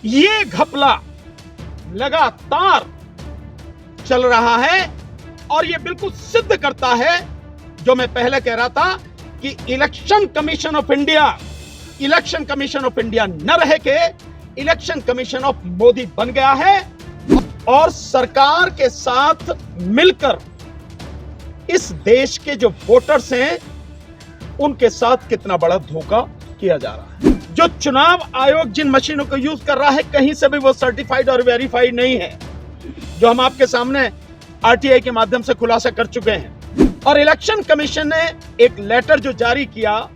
ये घपला लगातार चल रहा है और ये बिल्कुल सिद्ध करता है जो मैं पहले कह रहा था कि इलेक्शन कमीशन ऑफ इंडिया न रह के इलेक्शन कमीशन ऑफ मोदी बन गया है और सरकार के साथ मिलकर इस देश के जो वोटर्स हैं उनके साथ कितना बड़ा धोखा किया जा रहा है। जो चुनाव आयोग जिन मशीनों को यूज कर रहा है कहीं से भी वो सर्टिफाइड और वेरीफाइड नहीं है, जो हम आपके सामने आरटीआई के माध्यम से खुलासा कर चुके हैं। और इलेक्शन कमीशन ने एक लेटर जो जारी किया,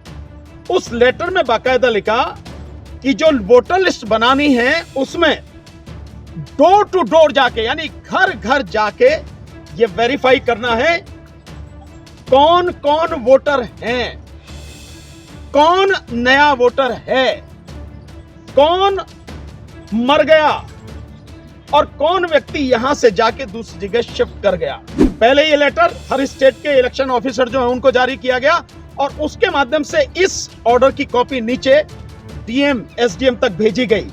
उस लेटर में बाकायदा लिखा कि जो वोटर लिस्ट बनानी है उसमें डोर टू डोर जाके यानी घर घर जाके ये वेरीफाई करना है कौन कौन वोटर हैं, कौन नया वोटर है, कौन मर गया और कौन व्यक्ति यहां से जाके दूसरी जगह शिफ्ट कर गया। पहले ये लेटर हर स्टेट के इलेक्शन ऑफिसर जो है उनको जारी किया गया और उसके माध्यम से इस ऑर्डर की कॉपी नीचे डीएम एसडीएम तक भेजी गई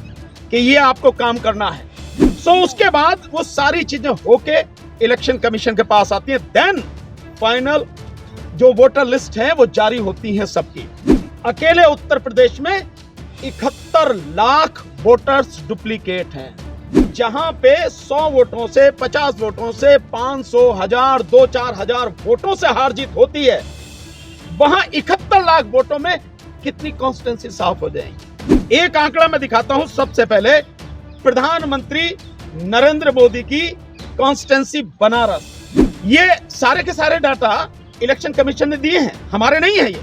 कि ये आपको काम करना है। सो उसके बाद वो सारी चीजें होके इलेक्शन कमीशन के पास आती है, देन फाइनल जो वोटर लिस्ट है वो जारी होती है सबकी। अकेले उत्तर प्रदेश में 71 लाख वोटर्स डुप्लीकेट हैं, जहां पे 100 वोटों से 50 वोटों से 500 1000 2-4 हजार वोटों से हार जीत होती है, वहां 71 लाख वोटों में कितनी कॉन्स्टिट्यूंसी साफ हो जाएंगी। एक आंकड़ा मैं दिखाता हूं। सबसे पहले प्रधानमंत्री नरेंद्र मोदी की कॉन्स्टिट्यूंसी बनारस, ये सारे के सारे डाटा इलेक्शन कमीशन ने दिए हैं, हमारे नहीं है। ये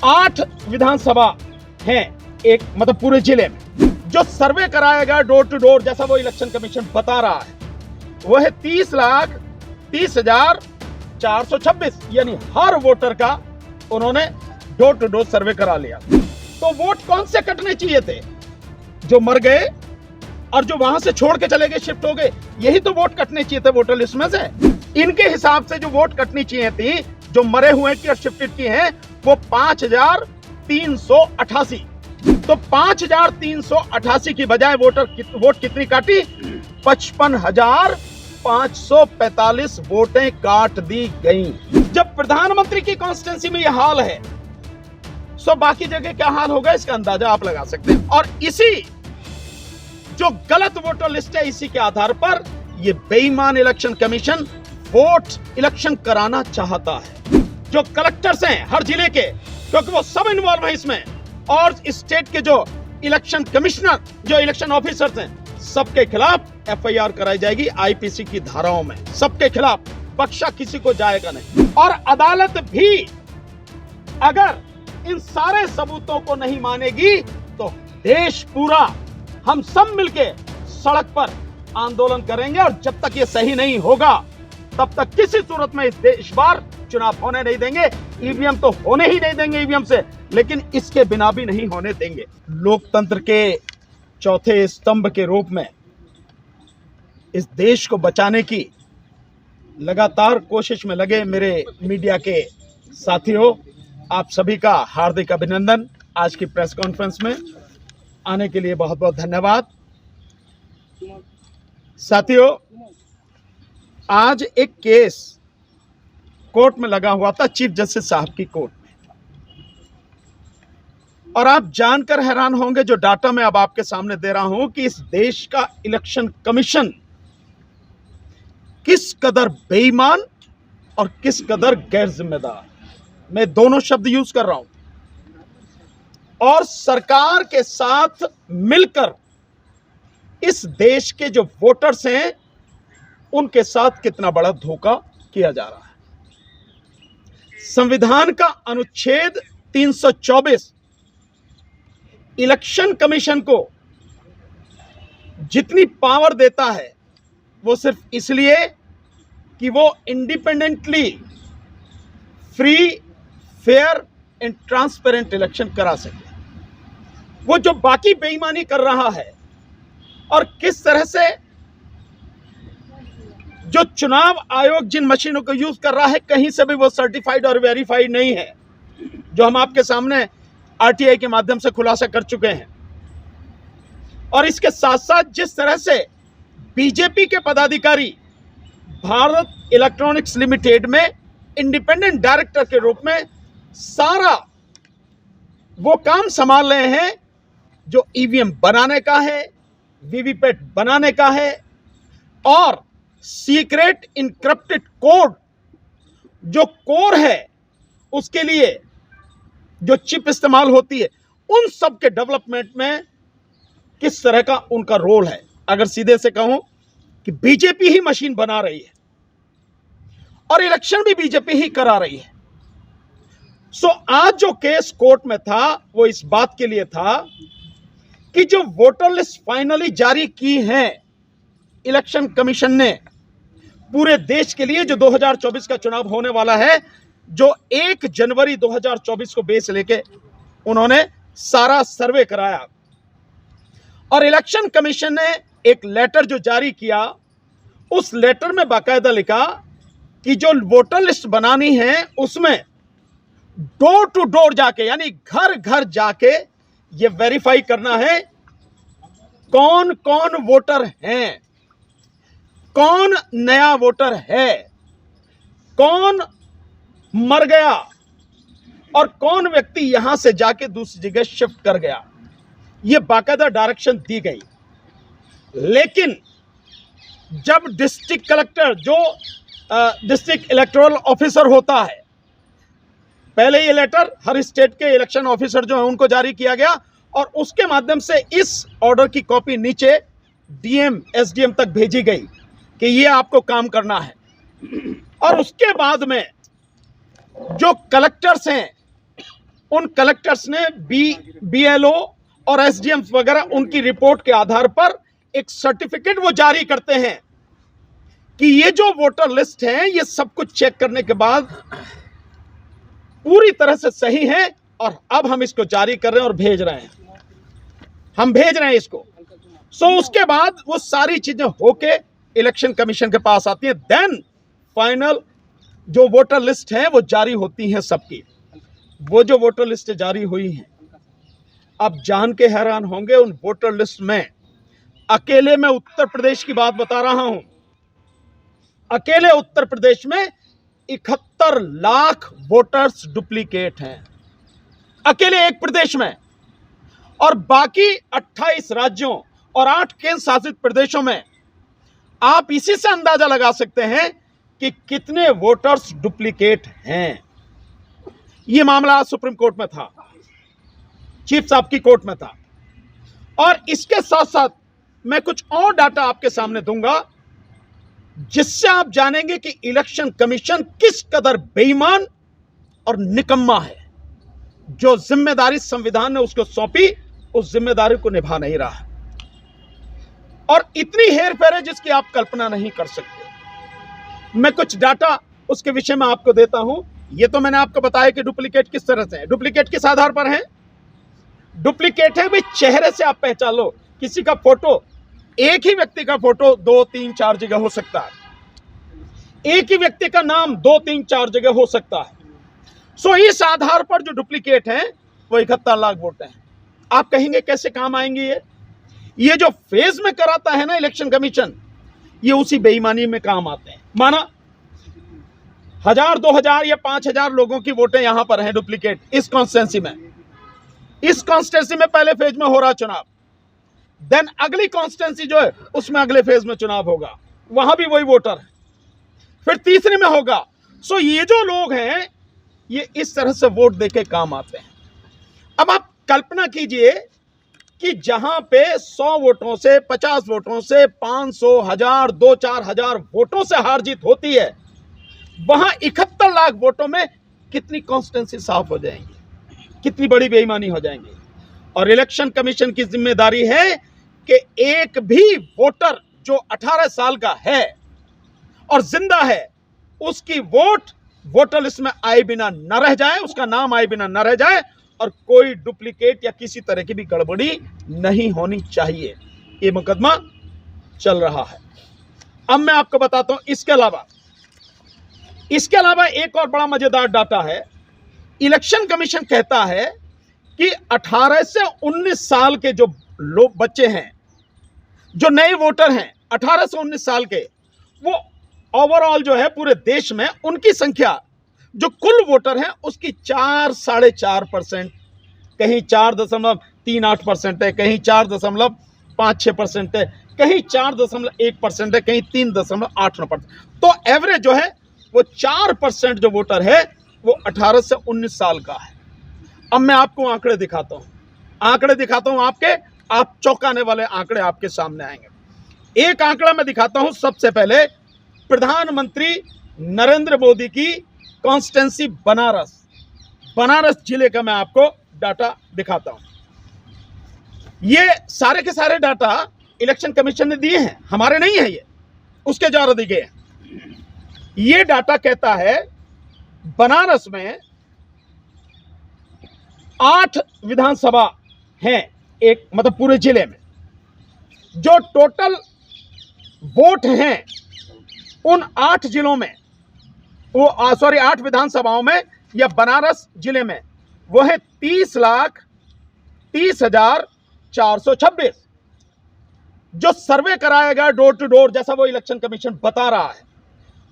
8 विधानसभा हैं एक मतलब पूरे जिले में। जो सर्वे कराएगा डोर टू डोर जैसा वो इलेक्शन कमीशन बता रहा है वो है 30,30,426, यानी हर वोटर का उन्होंने डोर टू डोर सर्वे करा लिया। तो वोट कौन से कटने चाहिए थे? जो मर गए और जो वहां से छोड़ के चले गए, शिफ्ट हो गए, यही तो वोट कटने चाहिए थे वोटर लिस्ट में से। इनके हिसाब से जो वोट कटनी चाहिए थी, जो मरे हुए की और शिफ्टेड की हैं, वो 5,388। तो 5,388 की बजाय वोट कितनी काटी? 55,545 वोटें काट दी गई। जब प्रधानमंत्री की कॉन्स्टिट्यूंसी में यह हाल है, सो बाकी जगह क्या हाल होगा इसका अंदाजा आप लगा सकते हैं। और इसी जो गलत वोटर लिस्ट है, इसी के आधार पर यह बेईमान इलेक्शन कमीशन वोट इलेक्शन कराना चाहता है। जो कलेक्टर्स हैं हर जिले के, क्योंकि वो सब इन्वॉल्व हैं इसमें, और स्टेट के जो इलेक्शन कमिश्नर, जो इलेक्शन ऑफिसर्स हैं, सबके खिलाफ एफआईआर कराई जाएगी आईपीसी की धाराओं में। सबके खिलाफ, बख्शा किसी को जाएगा नहीं। और अदालत भी अगर इन सारे सबूतों को नहीं मानेगी तो देश पूरा हम सब मिलके सड़क पर आंदोलन करेंगे। और जब तक ये सही नहीं होगा तब तक किसी सूरत में इस बार चुनाव होने नहीं देंगे। ईवीएम तो होने ही नहीं देंगे ईवीएम से, लेकिन इसके बिना भी नहीं होने देंगे। लोकतंत्र के चौथे स्तंभ के रूप में इस देश को बचाने की लगातार कोशिश में लगे मेरे मीडिया के साथियों, आप सभी का हार्दिक अभिनंदन। आज की प्रेस कॉन्फ्रेंस में आने के लिए बहुत बहुत धन्यवाद। साथियों, आज एक केस कोर्ट में लगा हुआ था, चीफ जस्टिस साहब की कोर्ट में, और आप जानकर हैरान होंगे जो डाटा मैं अब आपके सामने दे रहा हूं कि इस देश का इलेक्शन कमीशन किस कदर बेईमान और किस कदर गैर जिम्मेदार, मैं दोनों शब्द यूज कर रहा हूं, और सरकार के साथ मिलकर इस देश के जो वोटर्स हैं उनके साथ कितना बड़ा धोखा किया जा रहा है। संविधान का अनुच्छेद 324 इलेक्शन कमीशन को जितनी पावर देता है वो सिर्फ इसलिए कि वो independently free, fair and transparent election करा सके। वो जो बाकी बेईमानी कर रहा है और किस तरह से जो चुनाव आयोग जिन मशीनों को यूज कर रहा है कहीं से भी वो सर्टिफाइड और वेरीफाइड नहीं है, जो हम आपके सामने आरटीआई के माध्यम से खुलासा कर चुके हैं। और इसके साथ साथ जिस तरह से बीजेपी के पदाधिकारी भारत इलेक्ट्रॉनिक्स लिमिटेड में इंडिपेंडेंट डायरेक्टर के रूप में सारा वो काम संभाल रहे हैं जो ईवीएम बनाने का है, वीवीपैट बनाने का है और सीक्रेट इनक्रिप्टेड कोड जो कोर है उसके लिए जो चिप इस्तेमाल होती है, उन सब के डेवलपमेंट में किस तरह का उनका रोल है। अगर सीधे से कहूं कि बीजेपी ही मशीन बना रही है और इलेक्शन भी बीजेपी ही करा रही है। सो आज जो केस कोर्ट में था वो इस बात के लिए था कि जो वोटर लिस्ट फाइनली जारी की है इलेक्शन कमीशन ने पूरे देश के लिए, जो 2024 का चुनाव होने वाला है, जो 1 जनवरी 2024 को बेस लेके उन्होंने सारा सर्वे कराया और इलेक्शन कमीशन ने एक लेटर जो जारी किया, उस लेटर में बाकायदा लिखा कि जो वोटर लिस्ट बनानी है उसमें डोर टू डोर जाके, यानी घर घर जाके ये वेरीफाई करना है कौन कौन वोटर हैं, कौन नया वोटर है, कौन मर गया और कौन व्यक्ति यहां से जाके दूसरी जगह शिफ्ट कर गया। यह बाकायदा डायरेक्शन दी गई। लेकिन जब डिस्ट्रिक्ट कलेक्टर जो डिस्ट्रिक्ट इलेक्टोरल ऑफिसर होता है, पहले ये लेटर हर स्टेट के इलेक्शन ऑफिसर जो है उनको जारी किया गया और उसके माध्यम से इस ऑर्डर की कॉपी नीचे डीएम एसडीएम तक भेजी गई कि ये आपको काम करना है। और उसके बाद में जो कलेक्टर्स हैं, उन कलेक्टर्स ने बीएलओ और एसडीएम वगैरह उनकी रिपोर्ट के आधार पर एक सर्टिफिकेट वो जारी करते हैं कि ये जो वोटर लिस्ट है ये सब कुछ चेक करने के बाद पूरी तरह से सही है और अब हम इसको जारी कर रहे हैं और भेज रहे हैं, हम भेज रहे हैं इसको। सो उसके बाद वो सारी चीजें होके इलेक्शन कमीशन के पास आती है, देन फाइनल जो वोटर लिस्ट है वो जारी होती है सबकी। वो जो वोटर लिस्ट जारी हुई है, अब जान के हैरान होंगे, उन वोटर लिस्ट में अकेले मैं उत्तर प्रदेश की बात बता रहा हूं, अकेले उत्तर प्रदेश में 71 लाख वोटर्स डुप्लीकेट हैं, अकेले एक प्रदेश में। और बाकी 28 राज्यों और 8 केंद्र शासित प्रदेशों में आप इसी से अंदाजा लगा सकते हैं कि कितने वोटर्स डुप्लीकेट हैं। यह मामला आज सुप्रीम कोर्ट में था, चीफ साहब की कोर्ट में था। और इसके साथ साथ मैं कुछ और डाटा आपके सामने दूंगा जिससे आप जानेंगे कि इलेक्शन कमीशन किस कदर बेईमान और निकम्मा है। जो जिम्मेदारी संविधान ने उसको सौंपी, उस जिम्मेदारी को निभा नहीं रहा और इतनी हेरफेर है जिसकी आप कल्पना नहीं कर सकते। मैं कुछ डाटा उसके विषय में आपको देता हूं। यह तो मैंने आपको बताया कि डुप्लीकेट किस तरह से है। डुप्लीकेट किस आधार पर है? डुप्लीकेट है भाई, चेहरे से आप पहचान लो, किसी का फोटो, एक ही व्यक्ति का फोटो 2, 3, 4 जगह हो सकता है, एक ही व्यक्ति का नाम 2, 3, 4 जगह हो सकता है। सो इस आधार पर जो डुप्लीकेट है वो 71 लाख वोट हैं। आप कहेंगे कैसे काम आएंगे ये जो फेज में कराता है ना इलेक्शन कमीशन, ये उसी बेईमानी में काम आते हैं। माना 1000, 2000 या 5000 लोगों की वोटें यहां पर हैं डुप्लीकेट इस कॉन्स्टिट्यूंसी में। इस कॉन्स्टिट्यूंसी में पहले फेज में हो रहा चुनाव, देन अगली कॉन्स्टिट्यूंसी जो है उसमें अगले फेज में चुनाव होगा, वहां भी वही वोटर है, फिर तीसरे में होगा। सो ये जो लोग हैं ये इस तरह से वोट देके काम आते हैं। अब आप कल्पना कीजिए कि जहां पे 100 वोटों से, 50 वोटों से, 500, 1000, 2-4 हजार वोटों से हार जीत होती है, वहां 71 लाख वोटों में कितनी कॉन्स्टिट्यूंसी साफ हो जाएंगी, कितनी बड़ी बेईमानी हो जाएंगी। और इलेक्शन कमीशन की जिम्मेदारी है कि एक भी वोटर जो 18 साल का है और जिंदा है, उसकी वोट वोटर लिस्ट में आए बिना न रह जाए, उसका नाम आए बिना न रह जाए और कोई डुप्लीकेट या किसी तरह की भी गड़बड़ी नहीं होनी चाहिए। ये मुकदमा चल रहा है। अब मैं आपको बताता हूं इसके अलावा एक और बड़ा मजेदार डाटा है। इलेक्शन कमीशन कहता है कि 18 से 19 साल के जो लोग बच्चे हैं जो नए वोटर हैं 18 से 19 साल के, वो ओवरऑल जो है पूरे देश में उनकी संख्या जो कुल वोटर हैं उसकी 4-4.5%, कहीं 4.38% है, कहीं 4.56% है, कहीं 4.1% है, कहीं 3.89%। तो एवरेज जो है वो 4% जो वोटर है वो 18 से 19 साल का है। अब मैं आपको आंकड़े दिखाता हूं आपके, आप चौंकाने वाले आंकड़े आपके सामने आएंगे। एक आंकड़ा मैं दिखाता हूं सबसे पहले, प्रधानमंत्री नरेंद्र मोदी की कॉन्स्टिट्यूंसी बनारस जिले का मैं आपको डाटा दिखाता हूं। ये सारे के सारे डाटा इलेक्शन कमीशन ने दिए हैं, हमारे नहीं है, ये उसके द्वारा दिए गए हैं। ये डाटा कहता है बनारस में 8 विधानसभा हैं, एक मतलब पूरे जिले में जो टोटल वोट हैं उन 8 जिलों में, वो 8 विधानसभाओं में या बनारस जिले में वो है 30,30,426। जो सर्वे कराएगा डोर टू डोर, जैसा वो इलेक्शन कमीशन बता रहा है,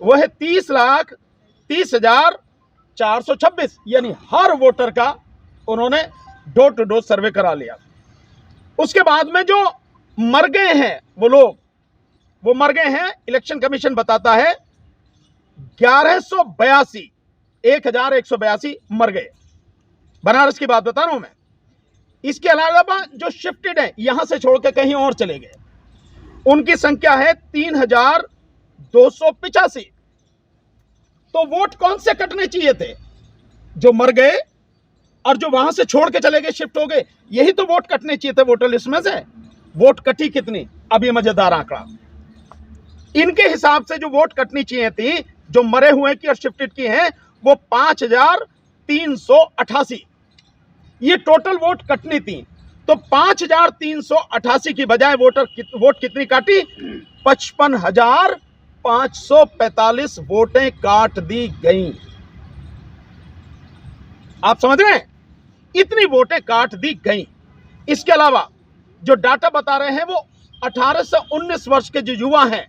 वो है 30,30,426। यानी हर वोटर का उन्होंने डोर टू डोर सर्वे करा लिया। उसके बाद में जो मर गए हैं वो लोग, वो मर गए हैं, इलेक्शन कमीशन बताता है 1182 मर गए। बनारस की बात बता रहा हूं मैं। इसके अलावा जो शिफ्टेड है, यहां से छोड़कर कहीं और चले गए, उनकी संख्या है 3,285। तो वोट कौन से कटने चाहिए थे? जो मर गए और जो वहां से छोड़ के चले गए, शिफ्ट हो गए, यही तो वोट कटने चाहिए थे वोटर लिस्ट में से। वोट कटी कितनी? अब ये मजेदार आंकड़ा, इनके हिसाब से जो वोट कटनी चाहिए थी, जो मरे हुए की और शिफ्टेड की हैं, वो 5,388 ये टोटल वोट कटनी थी। तो 5,388 की बजाय वोट कितनी काटी? 55,545 वोटें काट दी गई। आप समझ रहे हैं? इतनी वोटें काट दी गई। इसके अलावा जो डाटा बता रहे हैं वो 18 से 19 वर्ष के जो युवा हैं,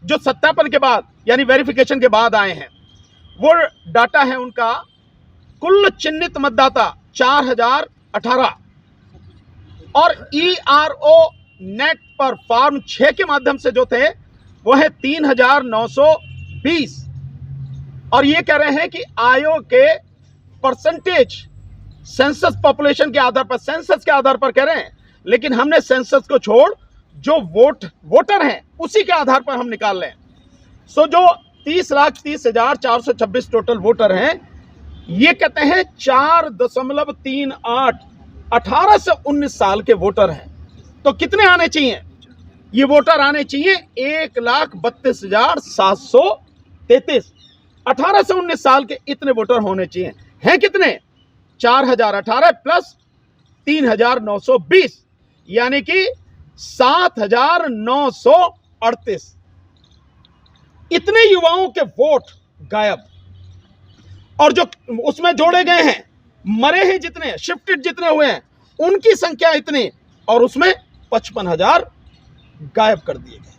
जो सत्यापन के बाद यानी वेरिफिकेशन के बाद आए हैं, वो डाटा है उनका कुल चिन्हित मतदाता 4,018 और ERO नेट पर फॉर्म 6 के माध्यम से जो थे वो है 3,920। और ये कह रहे हैं कि आयोग के परसेंटेज सेंसस पॉपुलेशन के आधार पर, सेंसस के आधार पर कह रहे हैं, लेकिन हमने सेंसस को छोड़ जो वोटर हैं उसी के आधार पर हम निकाल लें। सो जो 30,30,426 टोटल वोटर हैं, ये कहते हैं 4.38 18 से 19 साल के वोटर हैं। तो कितने आने चाहिए? ये वोटर आने चाहिए 1,32,733। 18 से 19 साल के इतने वोटर होने चाहिए। हैं कितने? 4,018 प्लस 3,920 यानी कि 7,938। इतने युवाओं के वोट गायब। और जो उसमें जोड़े गए हैं, मरे हैं जितने, शिफ्टेड जितने हुए हैं, उनकी संख्या इतनी, और उसमें 55,000 गायब कर दिए गए।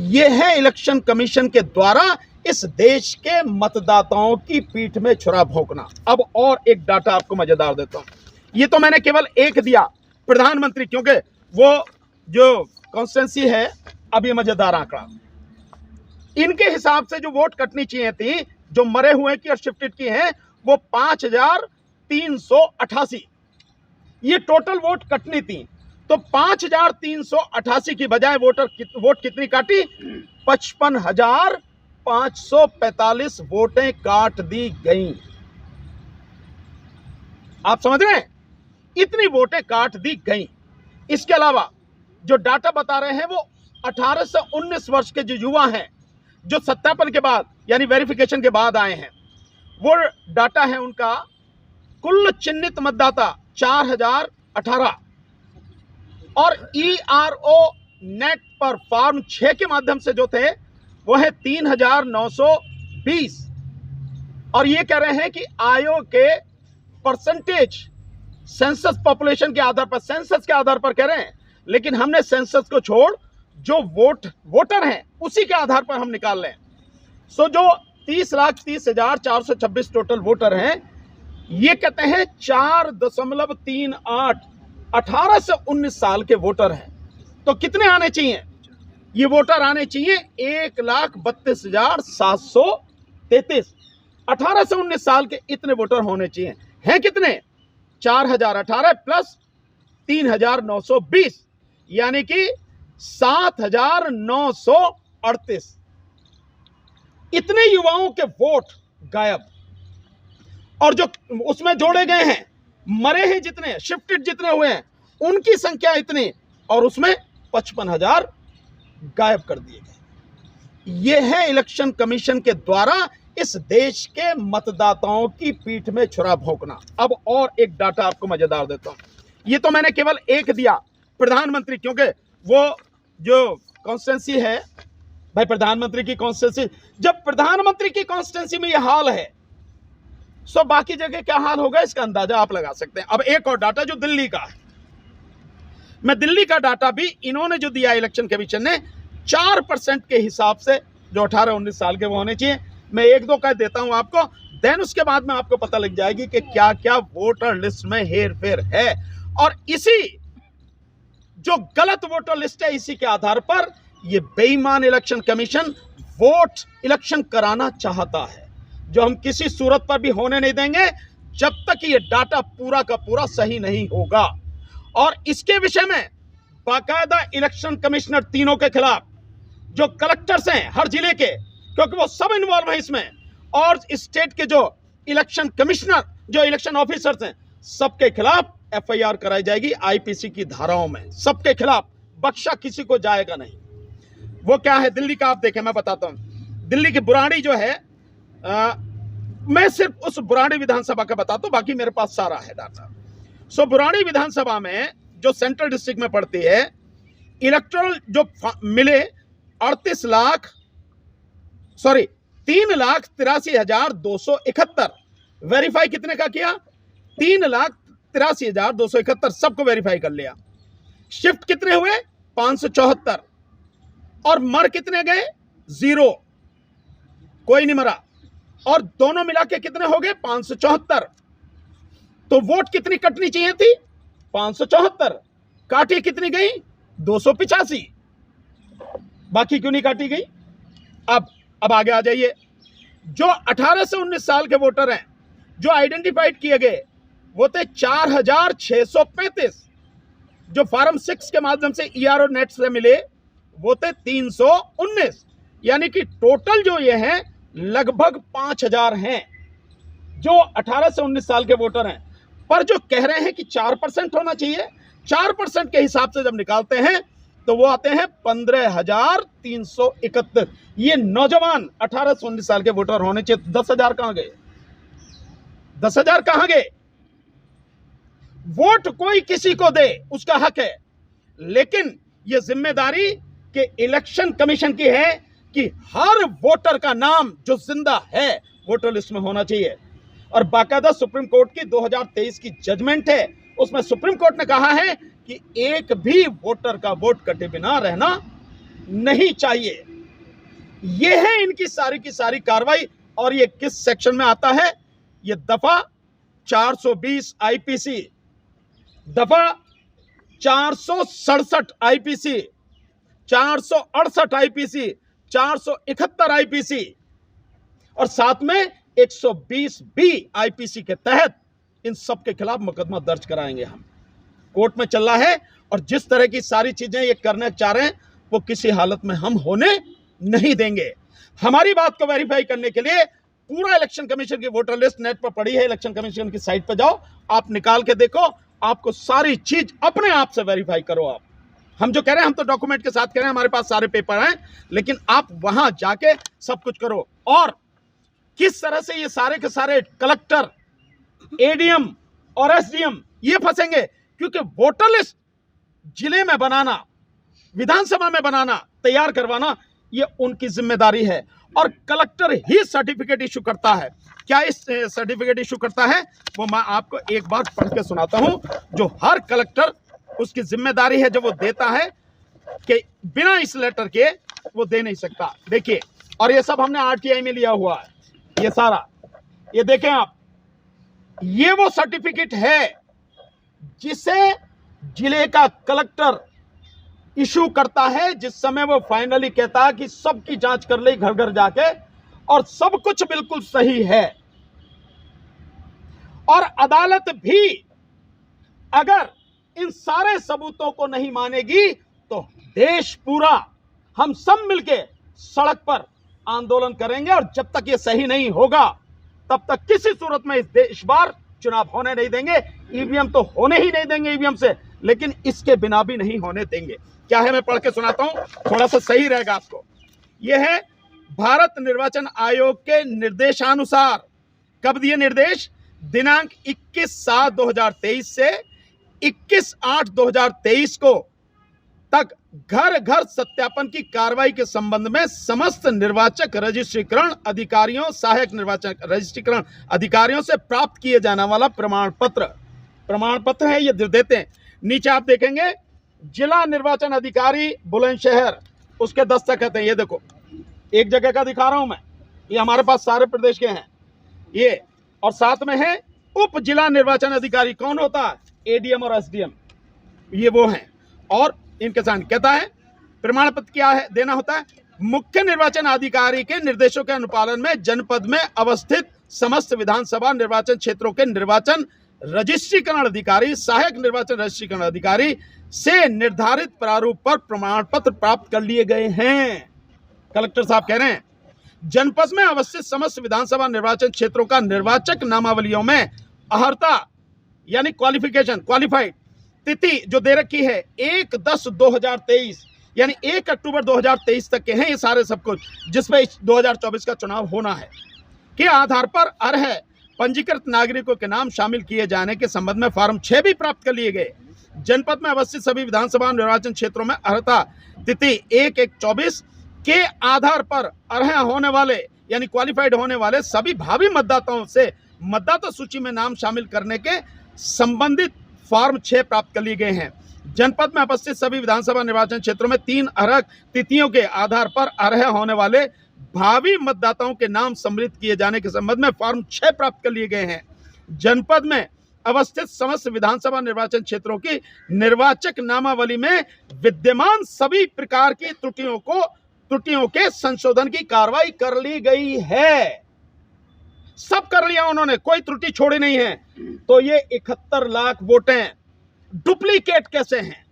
यह है इलेक्शन कमीशन के द्वारा इस देश के मतदाताओं की पीठ में छुरा भोंकना। अब और एक डाटा आपको मजेदार देता हूं। ये तो मैंने केवल एक दिया, प्रधानमंत्री, क्योंकि वो जो कॉन्स्टिट्यूंसी है। अब ये मजेदार आंकड़ा, इनके हिसाब से जो वोट कटनी चाहिए थी, जो मरे हुए की और शिफ्टेड की हैं, वो 5,388 ये टोटल वोट कटनी थी। तो 5,388 की बजाय वोट कितनी काटी? 55,545 वोटें काट दी गई। आप समझ रहे हैं? इतनी वोटें काट दी गई। इसके अलावा जो डाटा बता रहे हैं वो 18 से 19 वर्ष के जो युवा हैं, जो सत्यापन के बाद यानी वेरिफिकेशन के बाद आए हैं, वो डाटा है उनका कुल चिन्हित मतदाता 4,018 और ERO नेट पर फॉर्म 6 के माध्यम से जो थे वो है 3,920। और ये कह रहे हैं कि आयोग के परसेंटेज सेंसस पॉपुलेशन के आधार पर, सेंसस के आधार पर कह रहे हैं, लेकिन हमने सेंसस को छोड़ जो वोटर हैं उसी के आधार पर हम निकाल लें। सो जो 30,30,426 टोटल वोटर हैं, ये कहते हैं 4.38 18 से 19 साल के वोटर हैं। तो कितने आने चाहिए? ये वोटर आने चाहिए 1,32,733। 18 से 19 साल के इतने वोटर होने चाहिए। हैं कितने? 4,018 प्लस 3,920, यानी कि 7,938। इतने युवाओं के वोट गायब। और जो उसमें जोड़े गए हैं, मरे हैं जितने, शिफ्टेड जितने हुए हैं, उनकी संख्या इतनी, और उसमें 55,000 गायब कर दिए गए। यह है इलेक्शन कमीशन के द्वारा इस देश के मतदाताओं की पीठ में छुरा भोंकना। अब और एक डाटा आपको मजेदार देता हूं। ये तो मैंने केवल एक दिया, प्रधानमंत्री, क्योंकि वो जो कॉन्स्टिट्यूंसी है भाई, प्रधानमंत्री की कॉन्स्टिट्यूंसी, जब प्रधानमंत्री की कॉन्स्टिट्यूंसी में यह हाल है, सो बाकी जगह क्या हाल होगा इसका अंदाजा आप लगा सकते हैं। अब एक और डाटा जो दिल्ली का है, मैं दिल्ली का डाटा भी इन्होंने जो दिया इलेक्शन कमीशन ने 4% के हिसाब से, जो 18-19 साल के वो होने चाहिए। मैं एक दो कह देता हूं आपको, देन उसके बाद में आपको पता लग जाएगी कि क्या क्या वोटर लिस्ट में हेर फेर है। और इसी जो गलत वोटर लिस्ट है, इसी के आधार पर ये बेईमान इलेक्शन कमीशन वोट इलेक्शन कराना चाहता है, जो हम किसी सूरत पर भी होने नहीं देंगे जब तक ये डाटा पूरा का पूरा सही नहीं होगा। और इसके विषय में बाकायदा इलेक्शन कमिश्नर तीनों के खिलाफ, जो कलेक्टर्स हैं हर जिले के, क्योंकि वो सब इन्वॉल्व हैं इसमें, और स्टेट के जो इलेक्शन कमिश्नर, जो इलेक्शन ऑफिसर्स हैं, सबके खिलाफ एफआईआर कराई जाएगी आईपीसी की धाराओं में। सबके खिलाफ, बख्शा किसी को जाएगा नहीं। वो क्या है दिल्ली का, आप देखें, मैं बताता हूं। दिल्ली की बुराड़ी जो है, मैं सिर्फ उस बुराड़ी विधानसभा का बताता हूं, बाकी मेरे पास सारा है डाटा। सो बुराड़ी विधानसभा में, जो सेंट्रल डिस्ट्रिक्ट में पड़ती है, इलेक्टोरल जो मिले 3,83,271। वेरीफाई कितने का किया? 3,83,271, सबको वेरीफाई कर लिया। शिफ्ट कितने हुए? 574। और मर कितने गए? 0, कोई नहीं मरा। और दोनों मिला के कितने हो गए? 574। तो वोट कितनी कटनी चाहिए थी? 574। काटी कितनी गई? 285। बाकी क्यों नहीं काटी गई? अब आगे आ जाइए। जो 18 से 19 साल के वोटर हैं, जो आइडेंटिफाइड किए गए, वो थे 4,635। जो फॉर्म 6 के माध्यम से ईआरओ नेट से मिले, वो थे 319। यानी कि टोटल जो ये हैं लगभग 5,000 हैं जो 18 से 19 साल के वोटर हैं। पर जो कह रहे हैं कि 4% होना चाहिए, 4% के हिसाब से जब निकालते हैं तो वो आते हैं 15,371। ये नौजवान 18 से 19 साल के वोटर होने चाहिए। 10,000 कहां गए? 10,000 कहां गए? वोट कोई किसी को दे, उसका हक है, लेकिन यह जिम्मेदारी के इलेक्शन कमीशन की है कि हर वोटर का नाम जो जिंदा है वोटर लिस्ट में होना चाहिए। और बाकायदा सुप्रीम कोर्ट की 2023 की जजमेंट है, उसमें सुप्रीम कोर्ट ने कहा है कि एक भी वोटर का वोट कटे बिना रहना नहीं चाहिए। यह है इनकी सारी की सारी कार्रवाई। और यह किस सेक्शन में आता है? यह दफा 420 आईपीसी, दफा 467 आईपीसी, 468 आईपीसी, 471 आईपीसी, और साथ में 120 बी आईपीसी के तहत इन सब के खिलाफ मुकदमा दर्ज कराएंगे। हम कोर्ट में चल रहा है, और जिस तरह की सारी चीजें ये करना चाह रहे हैं वो किसी हालत में हम होने नहीं देंगे। हमारी बात को वेरीफाई करने के लिए पूरा इलेक्शन कमीशन की वोटर लिस्ट नेट पर पड़ी है, इलेक्शन कमीशन की साइट पर जाओ, आप निकाल के देखो, आपको सारी चीज अपने आप से वेरीफाई करो। आप, हम जो कह रहे हैं, हम तो डॉक्यूमेंट के साथ कह रहे हैं, हमारे पास सारे पेपर हैं, लेकिन आप वहां जाके सब कुछ करो। और किस तरह से ये सारे के सारे कलेक्टर, एडीएम और एसडीएम ये फंसेंगे, क्योंकि वोटर लिस्ट जिले में बनाना, विधानसभा में बनाना, तैयार करवाना, ये उनकी जिम्मेदारी है। और कलेक्टर ही सर्टिफिकेट इशू करता है। क्या इस सर्टिफिकेट इशू करता है वो मैं आपको एक बार पढ़ के सुनाता हूं, जो हर कलेक्टर उसकी जिम्मेदारी है, जब वो देता है कि बिना इस लेटर के वो दे नहीं सकता। देखिए, और ये सब हमने आरटीआई में लिया हुआ है, ये सारा, ये देखें आप, ये वो सर्टिफिकेट है जिसे जिले का कलेक्टर इशू करता है, जिस समय वो फाइनली कहता है कि सबकी जांच कर ली घर घर जाके और सब कुछ बिल्कुल सही है। और अदालत भी अगर इन सारे सबूतों को नहीं मानेगी तो देश पूरा हम सब मिलके सड़क पर आंदोलन करेंगे, और जब तक ये सही नहीं होगा तब तक किसी सूरत में इस देश बार चुनाव होने नहीं देंगे। ईवीएम तो होने ही नहीं देंगे ईवीएम से, लेकिन इसके बिना भी नहीं होने देंगे। क्या है, मैं पढ़ के सुनाता हूं, थोड़ा सा सही रहेगा आपको। यह है भारत निर्वाचन आयोग के निर्देशानुसार, कब दिए निर्देश, दिनांक 21/7/2023 से 21/8/2023 को तक घर घर सत्यापन की कार्रवाई के संबंध में समस्त निर्वाचक रजिस्ट्रीकरण अधिकारियों, सहायक निर्वाचक रजिस्ट्रीकरण अधिकारियों से प्राप्त किए जाने वाला प्रमाण पत्र है, ये देते हैं। नीचे आप देखेंगे जिला निर्वाचन अधिकारी बुलंदशहर, उसके दस्तखत हैं। ये देखो, एक जगह का दिखा रहा हूं मैं, ये हमारे पास सारे प्रदेश के हैं ये, और साथ में है उप जिला निर्वाचन अधिकारी। कौन होता है, एडीएम और एसडीएम, ये वो हैं। और इनके साथ कहता है प्रमाण पत्र क्या है देना होता है, मुख्य निर्वाचन अधिकारी के निर्देशों के अनुपालन में जनपद में अवस्थित समस्त विधानसभा निर्वाचन क्षेत्रों के निर्वाचन रजिस्ट्रीकरण अधिकारी, सहायक निर्वाचन रजिस्ट्रीकरण अधिकारी से निर्धारित प्रारूप पर प्रमाण पत्र प्राप्त कर लिए गए हैं। कलेक्टर साहब कह रहे हैं जनपद में अवस्थित समस्त विधानसभा निर्वाचन क्षेत्रों का निर्वाचक नामावलियों में अहर्ता यानी क्वालिफाइड तिथि जो दे रखी है 1/10/2023 यानी 1 अक्टूबर 2023 तक के हैं ये सारे सब कुछ, जिसमें 2024 का चुनाव होना है, के आधार पर अर्ह पंजीकृत नागरिकों के नाम शामिल किए जाने के संबंध में फॉर्म 6 भी प्राप्त कर लिए गए। जनपद में अवस्थित सभी विधानसभा निर्वाचन क्षेत्रों में अर्हता तिथि 1/1/24 के आधार पर अर्ह होने वाले यानी क्वालिफाइड होने वाले सभी भावी मतदाताओं से मतदाता सूची में नाम शामिल करने के संबंधित फॉर्म 6 प्राप्त कर लिए गए हैं। जनपद में उपस्थित सभी विधानसभा निर्वाचन क्षेत्रों में 3 अर्ह तिथियों के आधार पर अर्ह होने वाले भावी मतदाताओं के नाम सम्मिलित किए जाने के संबंध में फॉर्म 6 प्राप्त कर लिए गए हैं। जनपद में अवस्थित समस्त विधानसभा निर्वाचन क्षेत्रों की निर्वाचक नामावली में विद्यमान सभी प्रकार की त्रुटियों के संशोधन की कार्रवाई कर ली गई है। सब कर लिया उन्होंने, कोई त्रुटि छोड़ी नहीं है। तो ये 71 लाख वोटें डुप्लीकेट कैसे हैं?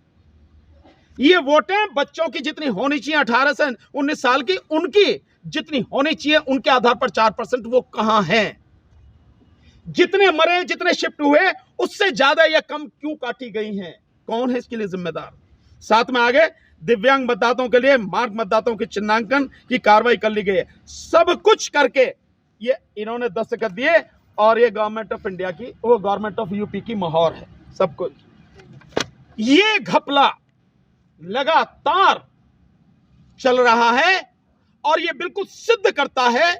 ये वोटें बच्चों की जितनी होनी चाहिए 18 से 19 साल की, उनकी जितनी होनी चाहिए उनके आधार पर 4% वो कहां हैं? जितने मरे, जितने शिफ्ट हुए, उससे ज्यादा या कम क्यों काटी गई हैं? कौन है इसके लिए जिम्मेदार? साथ में आगे दिव्यांग मतदाताओं के लिए मार्ग मतदाताओं के चिन्हांकन की कार्रवाई कर ली गई है। सब कुछ करके ये इन्होंने दस्तखत दिए, और ये गवर्नमेंट ऑफ इंडिया की, वो गवर्नमेंट ऑफ यूपी की मोहर है सब कुछ। ये घपला लगातार चल रहा है, और ये बिल्कुल सिद्ध करता है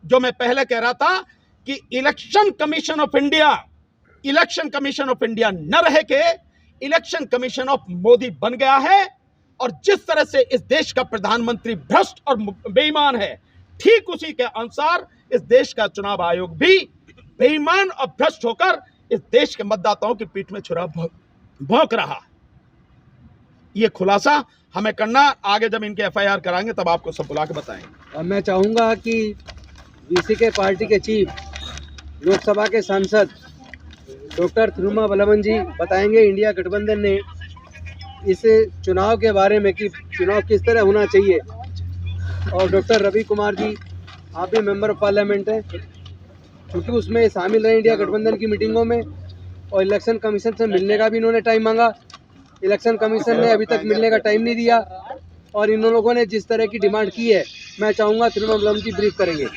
जो मैं पहले कह रहा था कि इलेक्शन कमीशन ऑफ इंडिया न रह के इलेक्शन कमीशन ऑफ मोदी बन गया है। और जिस तरह से इस देश का प्रधानमंत्री भ्रष्ट और बेईमान है, ठीक उसी के अनुसार इस देश का चुनाव आयोग भी बेईमान और भ्रष्ट होकर इस देश के मतदाताओं की पीठ में छुरा भौंक रहा। ये खुलासा हमें करना, आगे जब इनके एफआईआर कराएंगे तब आपको सब बुला के बताएंगे। अब मैं चाहूंगा कि बीसीके पार्टी के चीफ, लोकसभा के सांसद डॉक्टर तिरुमावलवन जी बताएंगे इंडिया गठबंधन ने इस चुनाव के बारे में कि चुनाव किस तरह होना चाहिए। और डॉक्टर रवि कुमार जी, आप भी मेंबर ऑफ पार्लियामेंट हैं, क्योंकि उसमें शामिल रहे इंडिया गठबंधन की मीटिंगों में, और इलेक्शन कमीशन से मिलने का भी इन्होंने टाइम मांगा। इलेक्शन कमीशन ने अभी तक मिलने का टाइम नहीं दिया, और इन लोगों ने जिस तरह की डिमांड की है, मैं चाहूँगा तिरुमावलवन जी ब्रीफ करेंगे।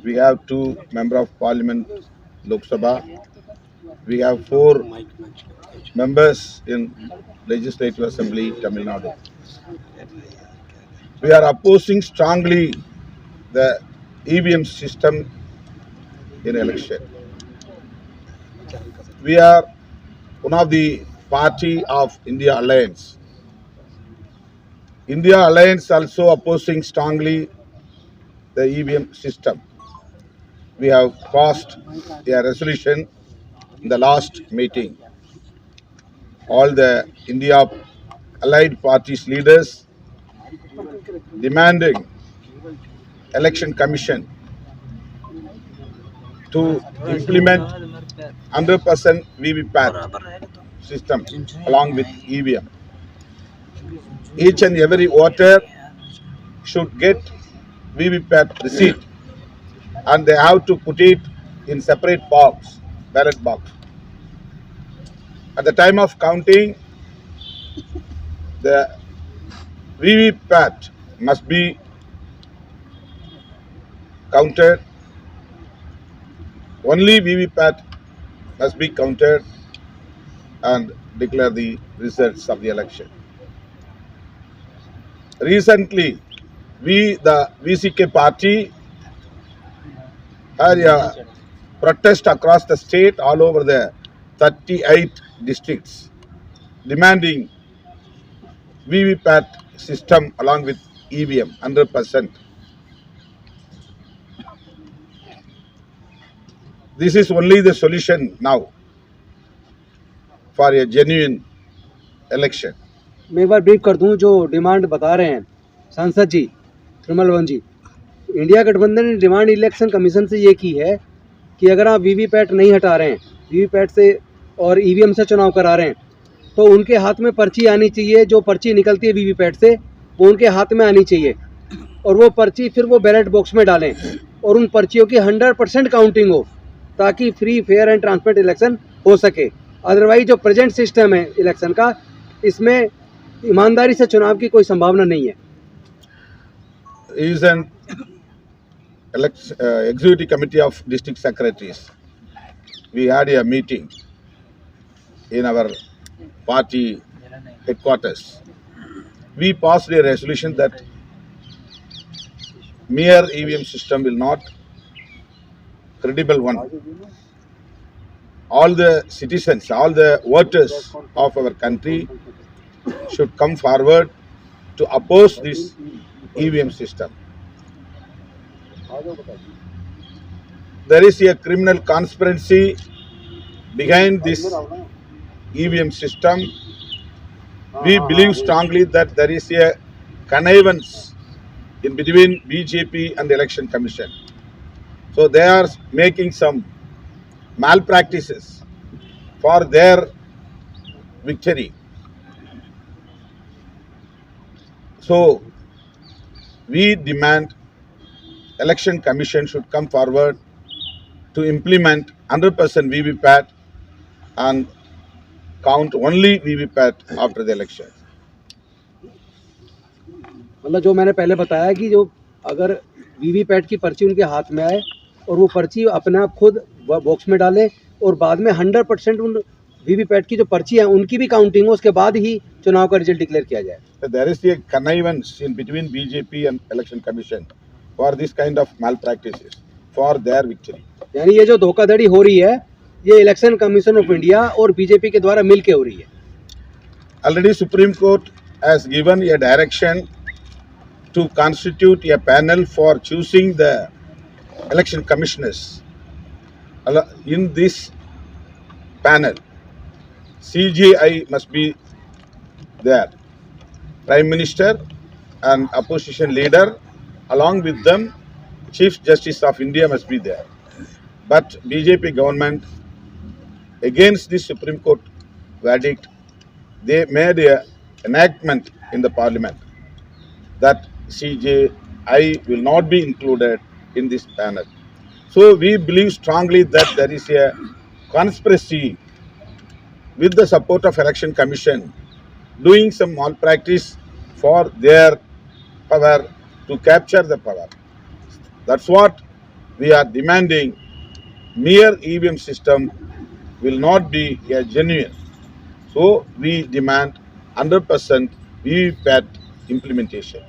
We have 2 members of parliament, Lok Sabha. We have 4 members in Legislative Assembly, Tamil Nadu. We are opposing strongly the EVM system in election. We are one of the party of India Alliance. India Alliance also opposing strongly the EVM system. We have passed a resolution in the last meeting. All the India allied parties leaders demanding election commission to implement 100% VVPAT system along with EVM. Each and every voter should get VVPAT receipt and they have to put it in separate box, ballot box. At the time of counting, the VVPAT must be counted. Only VVPAT must be counted and declare the results of the election. Recently, the VCK party, had a protest across the state, all over the 38 districts, demanding VVPAT system along with EVM 100%. This is only the solution now for a genuine election. मैं एक बार brief कर दूं जो demand बता रहे हैं सांसद जी निर्मल one जी। India गठबंधन ने डिमांड इलेक्शन कमीशन से ये की है कि अगर आप वीवीपैट नहीं हटा रहे हैं, वीवीपैट से और ईवीएम से चुनाव करा रहे हैं, तो उनके हाथ में पर्ची आनी चाहिए। जो पर्ची निकलती है वीवीपैट से वो उनके हाथ में आनी चाहिए और वो पर्ची फिर वो बैलेट बॉक्स में डालें और उन पर्चियों की 100% काउंटिंग हो ताकि free fair and transparent election हो सके। अदरवाइज जो प्रेजेंट सिस्टम है इलेक्शन का, इसमें ईमानदारी से चुनाव की कोई संभावना नहीं है। Is an executive committee of district secretaries. We had a meeting in our party headquarters. We passed a resolution that mere EVM system will not credible one. All the citizens, all the voters of our country should come forward to oppose this EVM system. There is a criminal conspiracy behind this EVM system. We believe strongly that there is a connivance in between BJP and the Election Commission. So they are making some malpractices for their victory. So we demand Election Commission should come forward to implement 100% VVPAT and count only VVPAT after the election. मतलब जो मैंने पहले बताया कि जो अगर VVPAT की पर्ची उनके हाथ में आए और वो पर्ची अपने आप खुद बॉक्स में डाले और बाद में 100% उन वीवीपैट की जो पर्ची है उनकी भी काउंटिंग हो, उसके बाद ही चुनाव का रिजल्ट डिक्लेयर किया जाए। There is a connivance in between BJP and Election Commission for this kind of malpractices for their victory. यानी ये जो धोखाधड़ी हो रही है ये इलेक्शन कमीशन ऑफ इंडिया और बीजेपी के द्वारा मिलके हो रही है। Already Supreme Court has given a direction to constitute a panel for choosing the election commissioners. In this panel, CJI must be there, Prime Minister and opposition leader, along with them Chief Justice of India must be there. But BJP government, against the Supreme Court verdict, they made an enactment in the parliament that CJI will not be included in this panel. So we believe strongly that there is a conspiracy with the support of Election Commission doing some malpractice for their power to capture the power. That's what we are demanding. Mere EVM system will not be a genuine. So we demand 100% VVPAT implementation.